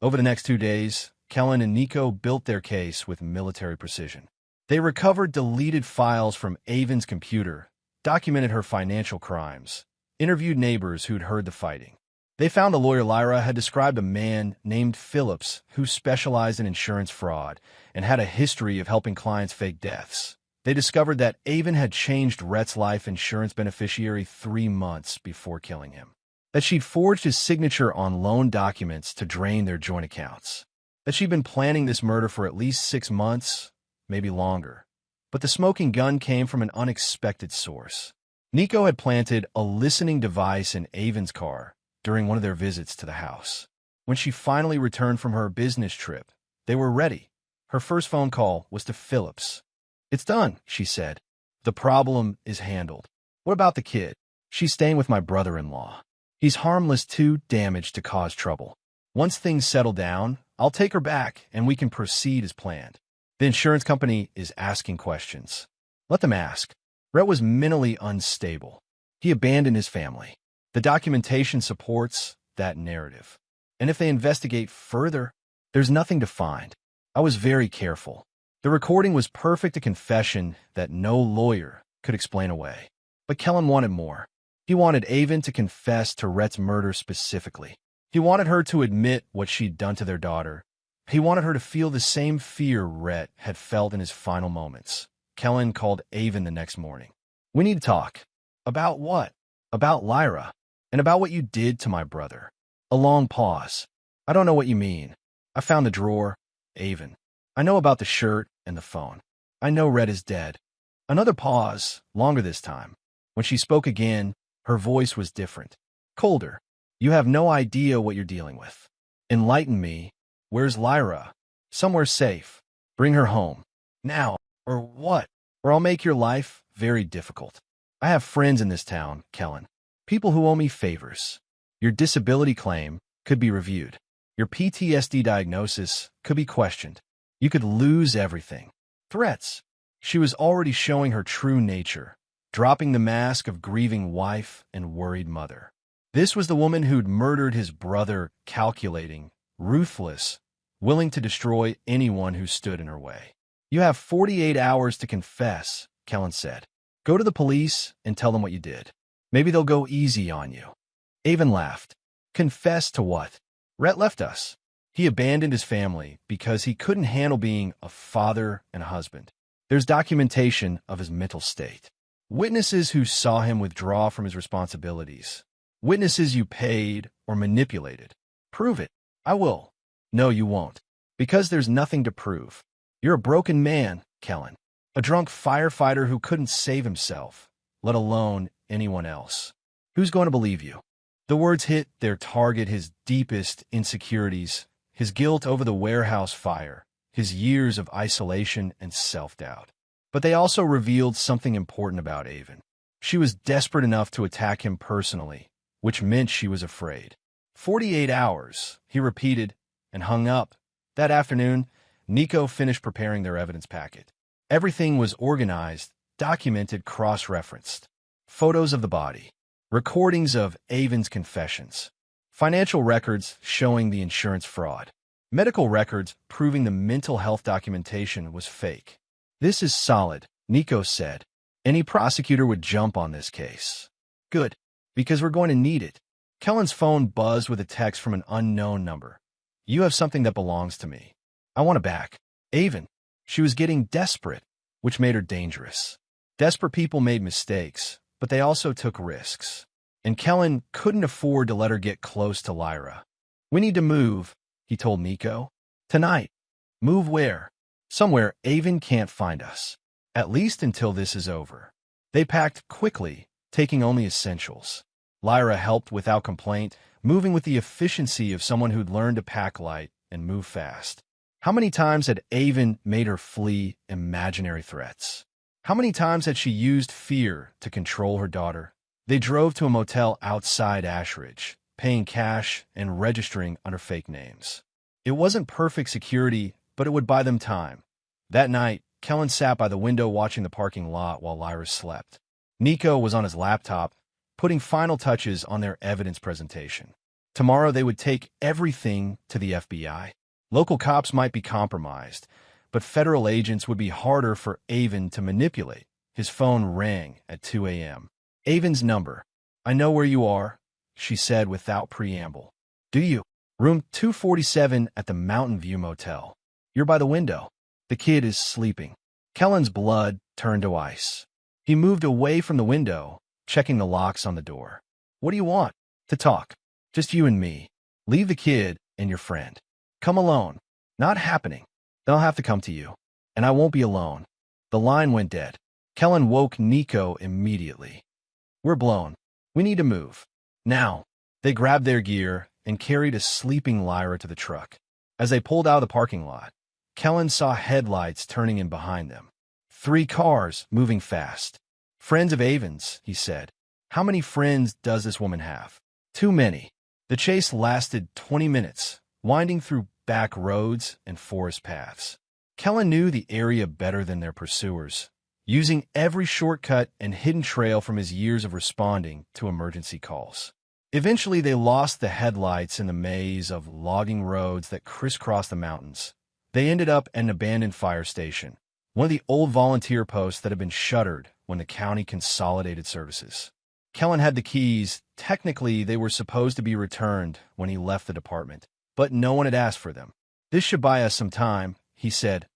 Over the next 2 days, Kellen and Nico built their case with military precision. They recovered deleted files from Avon's computer, documented her financial crimes, interviewed neighbors who'd heard the fighting. They found the lawyer Lyra had described a man named Phillips who specialized in insurance fraud and had a history of helping clients fake deaths. They discovered that Avon had changed Rhett's life insurance beneficiary 3 months before killing him, that she'd forged his signature on loan documents to drain their joint accounts, that she'd been planning this murder for at least 6 months, maybe longer. But the smoking gun came from an unexpected source. Nico had planted a listening device in Avon's car during one of their visits to the house. When she finally returned from her business trip, they were ready. Her first phone call was to Phillips. "It's done," she said. "The problem is handled." "What about the kid?" "She's staying with my brother-in-law." He's harmless, too damaged to cause trouble. Once things settle down, I'll take her back and we can proceed as planned. The insurance company is asking questions. Let them ask. Rhett was mentally unstable. He abandoned his family. The documentation supports that narrative. And if they investigate further, there's nothing to find. I was very careful. The recording was perfect, a confession that no lawyer could explain away. But Kellen wanted more. He wanted Avon to confess to Rhett's murder specifically. He wanted her to admit what she'd done to their daughter. He wanted her to feel the same fear Rhett had felt in his final moments. Kellen called Avon the next morning. We need to talk. About what? About Lyra. And about what you did to my brother. A long pause. I don't know what you mean. I found the drawer. Avon. I know about the shirt and the phone. I know Rhett is dead. Another pause, longer this time. When she spoke again, her voice was different. Colder. You have no idea what you're dealing with. Enlighten me. Where's Lyra? Somewhere safe. Bring her home. Now. Or what? Or I'll make your life very difficult. I have friends in this town, Kellen. People who owe me favors. Your disability claim could be reviewed. Your PTSD diagnosis could be questioned. You could lose everything. Threats. She was already showing her true nature, dropping the mask of grieving wife and worried mother. This was the woman who'd murdered his brother, calculating, ruthless, willing to destroy anyone who stood in her way. You have 48 hours to confess, Kellen said. Go to the police and tell them what you did. Maybe they'll go easy on you. Avon laughed. Confess to what? Rhett left us. He abandoned his family because he couldn't handle being a father and a husband. There's documentation of his mental state. Witnesses who saw him withdraw from his responsibilities. Witnesses you paid or manipulated. Prove it. I will. No, you won't. Because there's nothing to prove. You're a broken man, Kellen. A drunk firefighter who couldn't save himself, let alone anyone else. Who's going to believe you? The words hit their target, his deepest insecurities, his guilt over the warehouse fire, his years of isolation and self-doubt. But they also revealed something important about Avon. She was desperate enough to attack him personally, which meant she was afraid. 48 hours, he repeated, and hung up. That afternoon, Nico finished preparing their evidence packet. Everything was organized, documented, cross-referenced. Photos of the body, recordings of Avon's confessions, financial records showing the insurance fraud, medical records proving the mental health documentation was fake. This is solid, Nico said. Any prosecutor would jump on this case. Good, because we're going to need it. Kellen's phone buzzed with a text from an unknown number. You have something that belongs to me. I want it back. Avon. She was getting desperate, which made her dangerous. Desperate people made mistakes, but they also took risks. And Kellen couldn't afford to let her get close to Lyra. We need to move, he told Nico. Tonight. Move where? Somewhere Avon can't find us. At least until this is over. They packed quickly, taking only essentials. Lyra helped without complaint, moving with the efficiency of someone who'd learned to pack light and move fast. How many times had Avon made her flee imaginary threats? How many times had she used fear to control her daughter? They drove to a motel outside Ashridge, paying cash and registering under fake names. It wasn't perfect security, but it would buy them time. That night, Kellen sat by the window watching the parking lot while Lyra slept. Nico was on his laptop, putting final touches on their evidence presentation. Tomorrow they would take everything to the FBI. Local cops might be compromised, but federal agents would be harder for Avon to manipulate. His phone rang at 2 a.m. Avon's number. I know where you are, she said without preamble. Do you? Room 247 at the Mountain View Motel. You're by the window. The kid is sleeping. Kellen's blood turned to ice. He moved away from the window, checking the locks on the door. What do you want? To talk. Just you and me. Leave the kid and your friend. Come alone. Not happening. Then I'll have to come to you. And I won't be alone. The line went dead. Kellen woke Nico immediately. We're blown. We need to move. Now. They grabbed their gear and carried a sleeping Lyra to the truck. As they pulled out of the parking lot, Kellen saw headlights turning in behind them. 3 cars moving fast. Friends of Avon's, he said. How many friends does this woman have? Too many. The chase lasted 20 minutes, winding through back roads and forest paths. Kellen knew the area better than their pursuers, using every shortcut and hidden trail from his years of responding to emergency calls. Eventually, they lost the headlights in the maze of logging roads that crisscrossed the mountains. They ended up at an abandoned fire station, one of the old volunteer posts that had been shuttered when the county consolidated services. Kellen had the keys. Technically, they were supposed to be returned when he left the department, but no one had asked for them. "This should buy us some time," he said.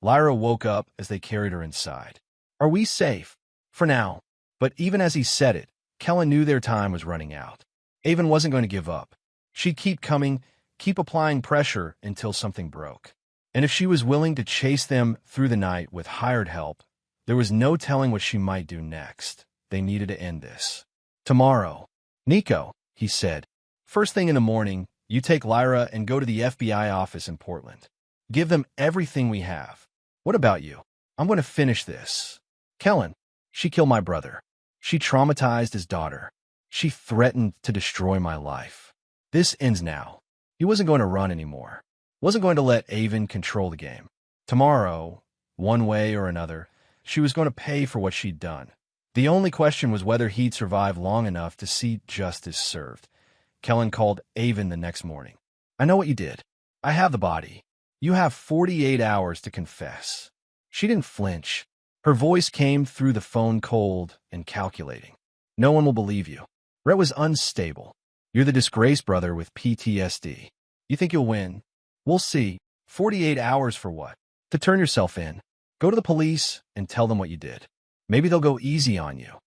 Lyra woke up as they carried her inside. "Are we safe?" "For now." But even as he said it, Kellen knew their time was running out. Avon wasn't going to give up. She'd keep coming, keep applying pressure until something broke. And if she was willing to chase them through the night with hired help, there was no telling what she might do next. They needed to end this. "Tomorrow, Nico," he said. "First thing in the morning, you take Lyra and go to the FBI office in Portland. Give them everything we have. What about you? I'm going to finish this." "Kellen, she killed my brother. She traumatized his daughter. She threatened to destroy my life. This ends now." He wasn't going to run anymore. Wasn't going to let Avon control the game. Tomorrow, one way or another, she was going to pay for what she'd done. The only question was whether he'd survive long enough to see justice served. Kellen called Avon the next morning. "I know what you did. I have the body. You have 48 hours to confess." She didn't flinch. Her voice came through the phone cold and calculating. "No one will believe you." Rhett was unstable. "You're the disgraced brother with PTSD. You think you'll win? We'll see. 48 hours for what? To turn yourself in. Go to the police and tell them what you did. Maybe they'll go easy on you."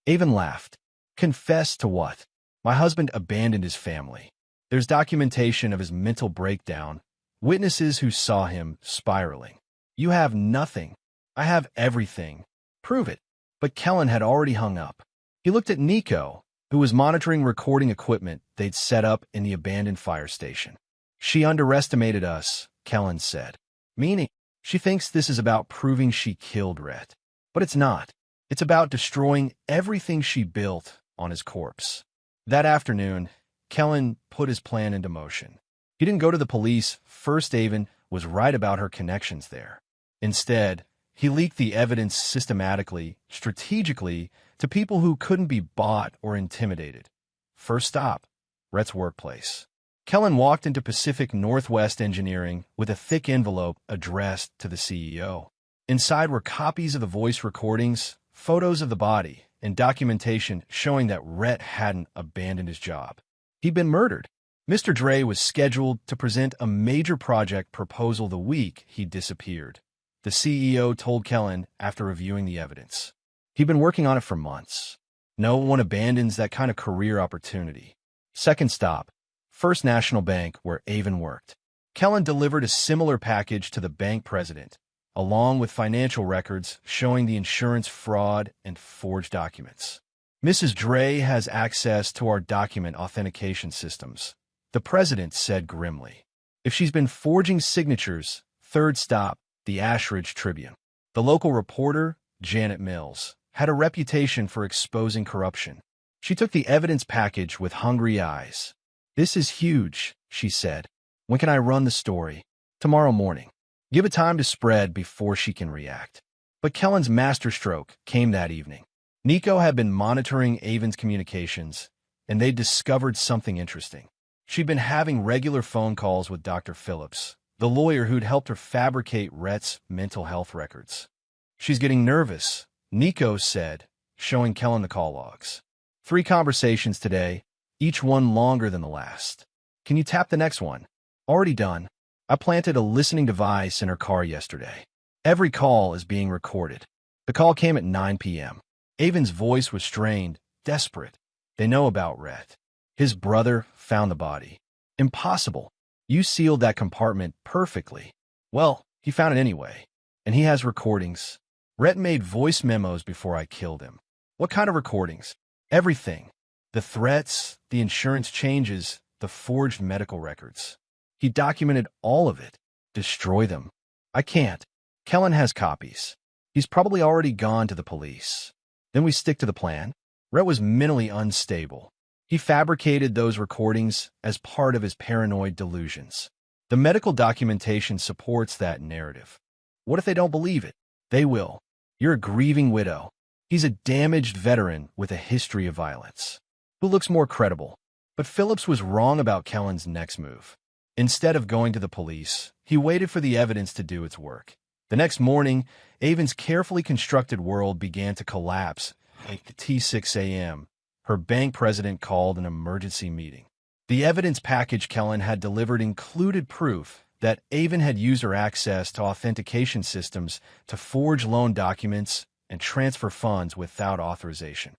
Avon laughed. "Confess to what? My husband abandoned his family. There's documentation of his mental breakdown, witnesses who saw him spiraling. You have nothing. I have everything. Prove it." But Kellen had already hung up. He looked at Nico, who was monitoring recording equipment they'd set up in the abandoned fire station. "She underestimated us," Kellen said. "Meaning, she thinks this is about proving she killed Rhett. But it's not. It's about destroying everything she built on his corpse." That afternoon, Kellen put his plan into motion. He didn't go to the police. First, Avon was right about her connections there. Instead, he leaked the evidence systematically, strategically, to people who couldn't be bought or intimidated. First stop, Rhett's workplace. Kellen walked into Pacific Northwest Engineering with a thick envelope addressed to the CEO. Inside were copies of the voice recordings, photos of the body, and documentation showing that Rhett hadn't abandoned his job. He'd been murdered. Mr. Dre was scheduled to present a major project proposal the week he disappeared. The CEO told Kellen after reviewing the evidence. He'd been working on it for months. No one abandons that kind of career opportunity. Second stop, First National Bank, where Avon worked. Kellen delivered a similar package to the bank president, along with financial records showing the insurance fraud and forged documents. "Mrs. Dre has access to our document authentication systems," the president said grimly. "If she's been forging signatures," third stop, the Ashridge Tribune. The local reporter, Janet Mills, had a reputation for exposing corruption. She took the evidence package with hungry eyes. "This is huge," she said. "When can I run the story?" "Tomorrow morning. Give it time to spread before she can react." But Kellen's masterstroke came that evening. Nico had been monitoring Avon's communications, and they'd discovered something interesting. She'd been having regular phone calls with Dr. Phillips, the lawyer who'd helped her fabricate Rhett's mental health records. "She's getting nervous," Nico said, showing Kellen the call logs. 3 conversations today, each one longer than the last. "Can you tap the next one?" "Already done. I planted a listening device in her car yesterday. Every call is being recorded." The call came at 9 p.m. Avon's voice was strained, desperate. "They know about Rhett. His brother found the body." "Impossible. You sealed that compartment perfectly." "Well, he found it anyway. And he has recordings. Rhett made voice memos before I killed him." "What kind of recordings?" "Everything. The threats, the insurance changes, the forged medical records. He documented all of it. Destroy them. I can't. Kellen has copies. He's probably already gone to the police." "Then we stick to the plan?" Rhett was mentally unstable. He fabricated those recordings as part of his paranoid delusions. The medical documentation supports that narrative. What if they don't believe it? They will. You're a grieving widow. He's a damaged veteran with a history of violence. Who looks more credible? But Phillips was wrong about Kellen's next move. Instead of going to the police, he waited for the evidence to do its work. The next morning, Avon's carefully constructed world began to collapse. At T6 a.m., her bank president called an emergency meeting. The evidence package Kellen had delivered included proof that Avon had used her access to authentication systems to forge loan documents and transfer funds without authorization.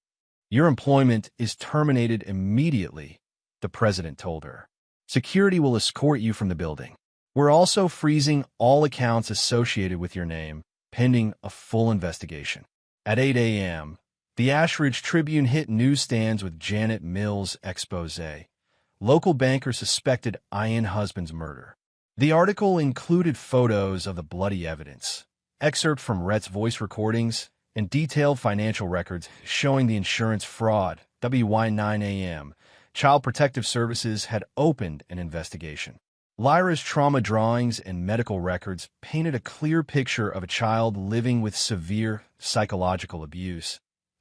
Your employment is terminated immediately, the president told her. Security will escort you from the building. We're also freezing all accounts associated with your name, pending a full investigation. At 8 a.m., the Ashridge Tribune hit newsstands with Janet Mills' expose. Local banker suspected Ian husband's murder. The article included photos of the bloody evidence, excerpt from Rhett's voice recordings, and detailed financial records showing the insurance fraud. WY9 a.m. Child Protective Services had opened an investigation. Lyra's trauma drawings and medical records painted a clear picture of a child living with severe psychological abuse.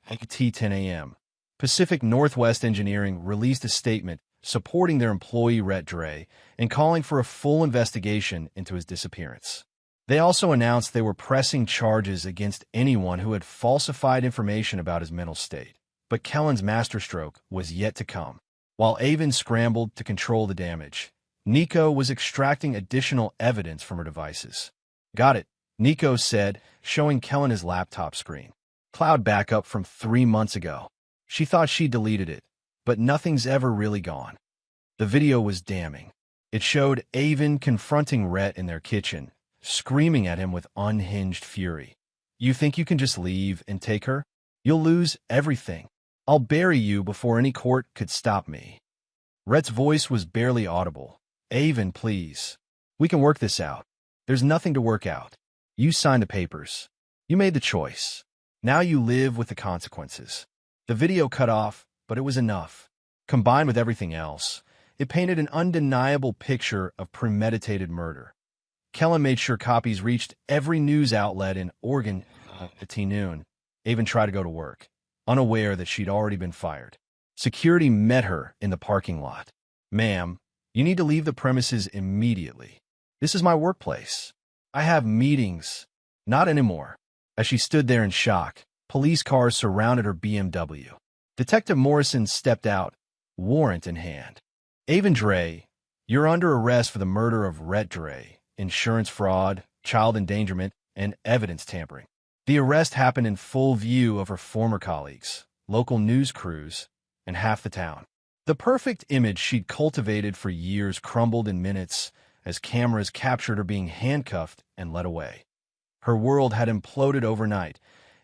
T10 a.m. Pacific Northwest Engineering released a statement supporting their employee Rhett Dre and calling for a full investigation into his disappearance. They also announced they were pressing charges against anyone who had falsified information about his mental state. But Kellen's masterstroke was yet to come. While Avon scrambled to control the damage, Nico was extracting additional evidence from her devices. Got it, Nico said, showing Kellen his laptop screen. Cloud backup from 3 months ago. She thought she deleted it, but nothing's ever really gone. The video was damning. It showed Avon confronting Rhett in their kitchen, screaming at him with unhinged fury. You think you can just leave and take her? You'll lose everything. I'll bury you before any court could stop me. Rhett's voice was barely audible. Avon, please. We can work this out. There's nothing to work out. You signed the papers. You made the choice. Now you live with the consequences. The video cut off, but it was enough. Combined with everything else, it painted an undeniable picture of premeditated murder. Kellen made sure copies reached every news outlet in Oregon at noon. Avon tried to go to work, unaware that she'd already been fired. Security met her in the parking lot. Ma'am, you need to leave the premises immediately. This is my workplace. I have meetings. Not anymore. As she stood there in shock, police cars surrounded her BMW. Detective Morrison stepped out, warrant in hand. Avon Dre, you're under arrest for the murder of Rhett Dre, insurance fraud, child endangerment, and evidence tampering. The arrest happened in full view of her former colleagues, local news crews, and half the town. The perfect image she'd cultivated for years crumbled in minutes as cameras captured her being handcuffed and led away. Her world had imploded overnight,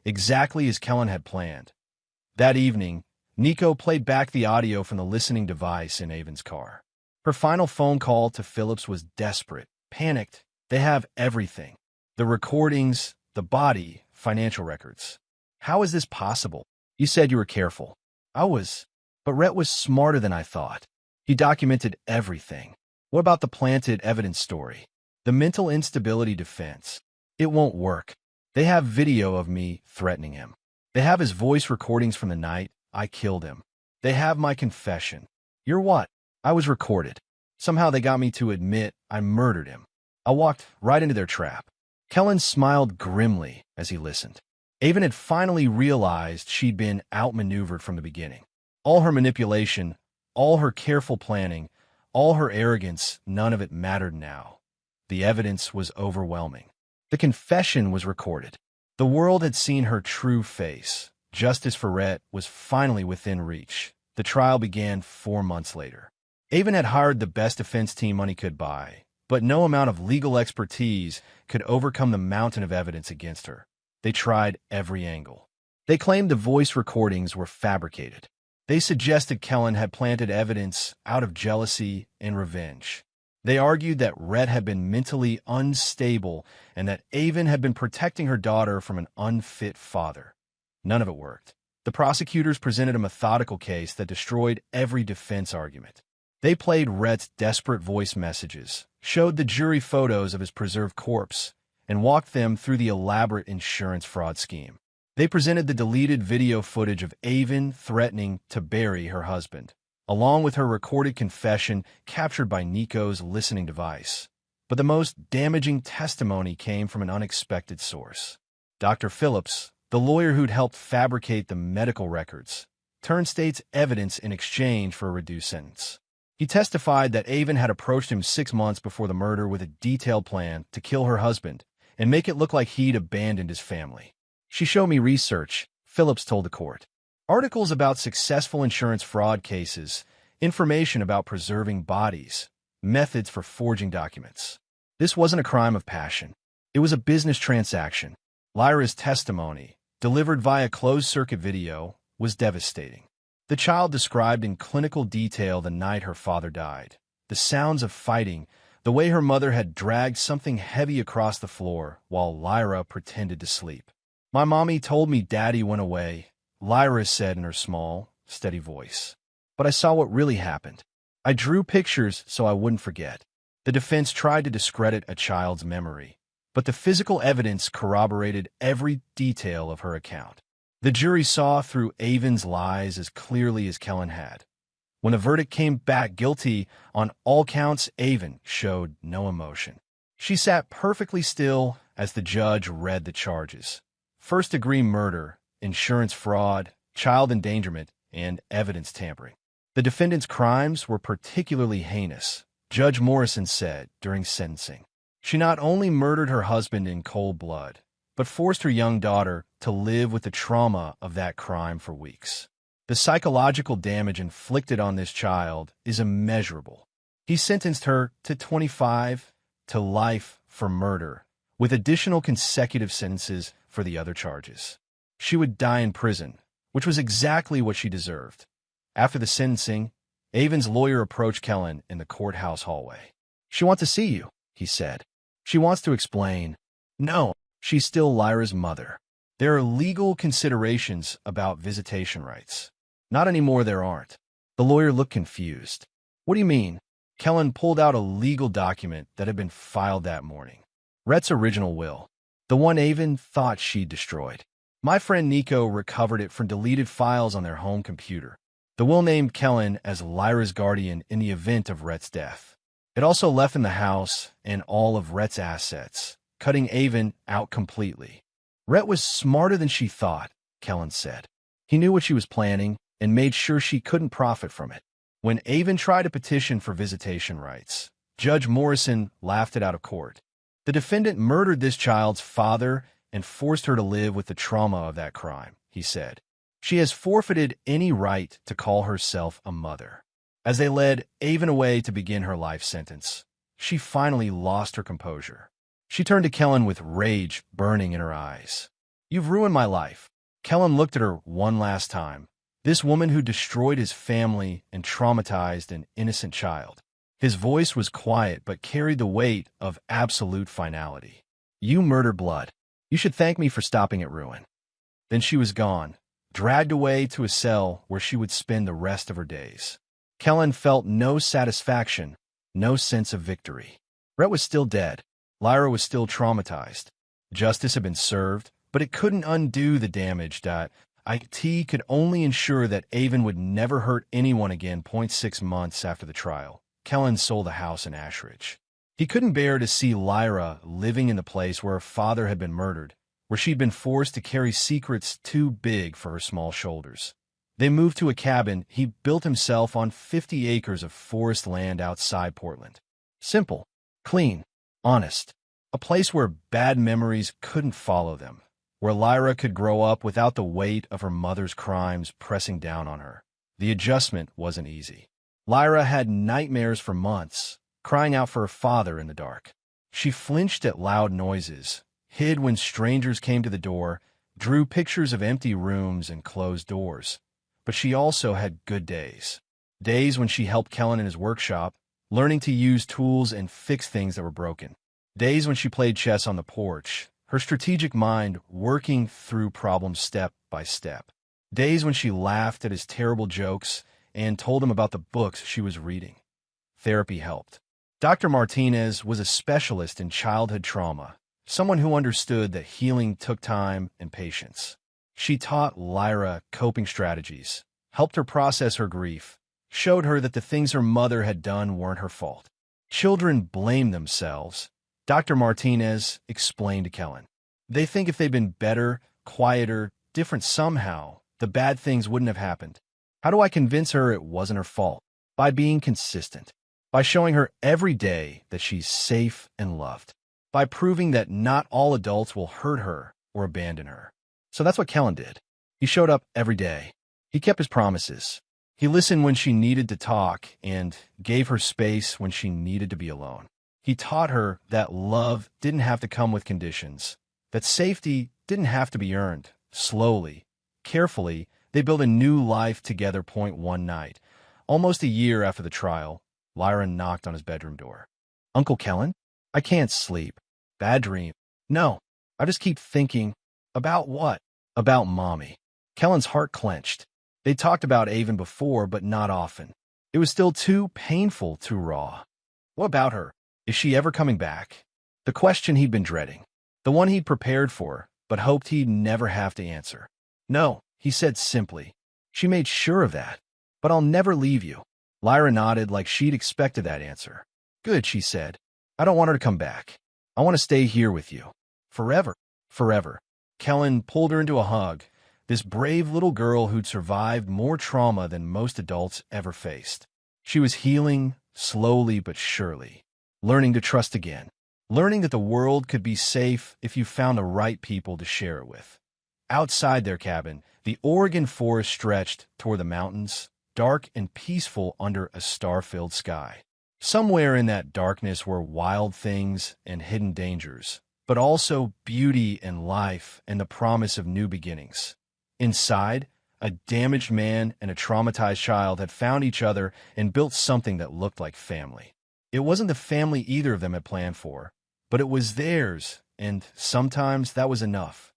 exactly as Kellen had planned. That evening, Nico played back the audio from the listening device in Avon's car. Her final phone call to Phillips was desperate, panicked. They have everything. The recordings, the body, financial records. How is this possible? You said you were careful. I was. But Rhett was smarter than I thought. He documented everything. What about the planted evidence story? The mental instability defense. It won't work. They have video of me threatening him. They have his voice recordings from the night I killed him. They have my confession. You're what? I was recorded. Somehow they got me to admit I murdered him. I walked right into their trap. Kellen smiled grimly as he listened. Avon had finally realized she'd been outmaneuvered from the beginning. All her manipulation, all her careful planning, all her arrogance, none of it mattered now. The evidence was overwhelming. The confession was recorded. The world had seen her true face. Justice for Rhett was finally within reach. The trial began 4 months later. Avon had hired the best defense team money could buy, but no amount of legal expertise could overcome the mountain of evidence against her. They tried every angle. They claimed the voice recordings were fabricated. They suggested Kellen had planted evidence out of jealousy and revenge. They argued that Rhett had been mentally unstable and that Avon had been protecting her daughter from an unfit father. None of it worked. The prosecutors presented a methodical case that destroyed every defense argument. They played Rhett's desperate voice messages, showed the jury photos of his preserved corpse, and walked them through the elaborate insurance fraud scheme. They presented the deleted video footage of Avon threatening to bury her husband, along with her recorded confession captured by Nico's listening device. But the most damaging testimony came from an unexpected source. Dr. Phillips, the lawyer who'd helped fabricate the medical records, turned state's evidence in exchange for a reduced sentence. He testified that Avon had approached him 6 months before the murder with a detailed plan to kill her husband and make it look like he'd abandoned his family. She showed me research, Phillips told the court. Articles about successful insurance fraud cases, information about preserving bodies, methods for forging documents. This wasn't a crime of passion. It was a business transaction. Lyra's testimony, delivered via closed-circuit video, was devastating. The child described in clinical detail the night her father died, the sounds of fighting, the way her mother had dragged something heavy across the floor while Lyra pretended to sleep. "My mommy told me Daddy went away," Lyra said in her small, steady voice. "But I saw what really happened. I drew pictures so I wouldn't forget." The defense tried to discredit a child's memory, but the physical evidence corroborated every detail of her account. The jury saw through Avon's lies as clearly as Kellen had. When the verdict came back guilty on all counts, Avon showed no emotion. She sat perfectly still as the judge read the charges: first-degree murder, insurance fraud, child endangerment, and evidence tampering. The defendant's crimes were particularly heinous, Judge Morrison said during sentencing. She not only murdered her husband in cold blood, but forced her young daughter to live with the trauma of that crime for weeks. The psychological damage inflicted on this child is immeasurable. He sentenced her to 25 to life for murder, with additional consecutive sentences for the other charges. She would die in prison, which was exactly what she deserved. After the sentencing, Avon's lawyer approached Kellen in the courthouse hallway. "She wants to see you," he said. "She wants to explain." "No, she's still Lyra's mother. There are legal considerations about visitation rights." "Not anymore, there aren't." The lawyer looked confused. "What do you mean?" Kellen pulled out a legal document that had been filed that morning. Rhett's original will, the one Avon thought she'd destroyed. My friend Nico recovered it from deleted files on their home computer. The will named Kellen as Lyra's guardian in the event of Rhett's death. It also left in the house and all of Rhett's assets, cutting Avon out completely. Rhett was smarter than she thought, Kellen said. He knew what she was planning and made sure she couldn't profit from it. When Avon tried to petition for visitation rights, Judge Morrison laughed it out of court. The defendant murdered this child's father and forced her to live with the trauma of that crime, he said. She has forfeited any right to call herself a mother. As they led Avon away to begin her life sentence, she finally lost her composure. She turned to Kellen with rage burning in her eyes. "You've ruined my life." Kellen looked at her one last time. This woman who destroyed his family and traumatized an innocent child. His voice was quiet but carried the weight of absolute finality. "You murdered blood. You should thank me for stopping at ruin." Then she was gone, dragged away to a cell where she would spend the rest of her days. Kellen felt no satisfaction, no sense of victory. Rhett was still dead. Lyra was still traumatized. Justice had been served, but it couldn't undo the damage that IT could only ensure that Avon would never hurt anyone again. 6 months after the trial, Kellen sold a house in Ashridge. He couldn't bear to see Lyra living in the place where her father had been murdered, where she'd been forced to carry secrets too big for her small shoulders. They moved to a cabin he built himself on 50 acres of forest land outside Portland. Simple, clean, honest. A place where bad memories couldn't follow them, where Lyra could grow up without the weight of her mother's crimes pressing down on her. The adjustment wasn't easy. Lyra had nightmares for months, crying out for her father in the dark. She flinched at loud noises, hid when strangers came to the door, drew pictures of empty rooms and closed doors. But she also had good days. Days when she helped Kellen in his workshop, learning to use tools and fix things that were broken. Days when she played chess on the porch, her strategic mind working through problems step by step. Days when she laughed at his terrible jokes and told him about the books she was reading. Therapy helped. Dr. Martinez was a specialist in childhood trauma, someone who understood that healing took time and patience. She taught Lyra coping strategies, helped her process her grief, showed her that the things her mother had done weren't her fault. Children blame themselves, Dr. Martinez explained to Kellen. They think if they'd been better, quieter, different somehow, the bad things wouldn't have happened. How do I convince her it wasn't her fault? By being consistent. By showing her every day that she's safe and loved. By proving that not all adults will hurt her or abandon her. So that's what Kellen did. He showed up every day. He kept his promises. He listened when she needed to talk and gave her space when she needed to be alone. He taught her that love didn't have to come with conditions, that safety didn't have to be earned. Slowly, carefully, they built a new life together. One night, almost a year after the trial, Lyra knocked on his bedroom door. Uncle Kellen? I can't sleep. Bad dream. No, I just keep thinking. About what? About Mommy. Kellen's heart clenched. They talked about Avon before, but not often. It was still too painful, too raw. What about her? Is she ever coming back? The question he'd been dreading. The one he'd prepared for, but hoped he'd never have to answer. No, he said simply. She made sure of that. But I'll never leave you. Lyra nodded like she'd expected that answer. Good, she said. I don't want her to come back. I want to stay here with you. Forever. Forever. Kellen pulled her into a hug, this brave little girl who'd survived more trauma than most adults ever faced. She was healing, slowly but surely, learning to trust again, learning that the world could be safe if you found the right people to share it with. Outside their cabin, the Oregon forest stretched toward the mountains, dark and peaceful under a star-filled sky. Somewhere in that darkness were wild things and hidden dangers, but also beauty and life and the promise of new beginnings. Inside, a damaged man and a traumatized child had found each other and built something that looked like family. It wasn't the family either of them had planned for, but it was theirs, and sometimes that was enough.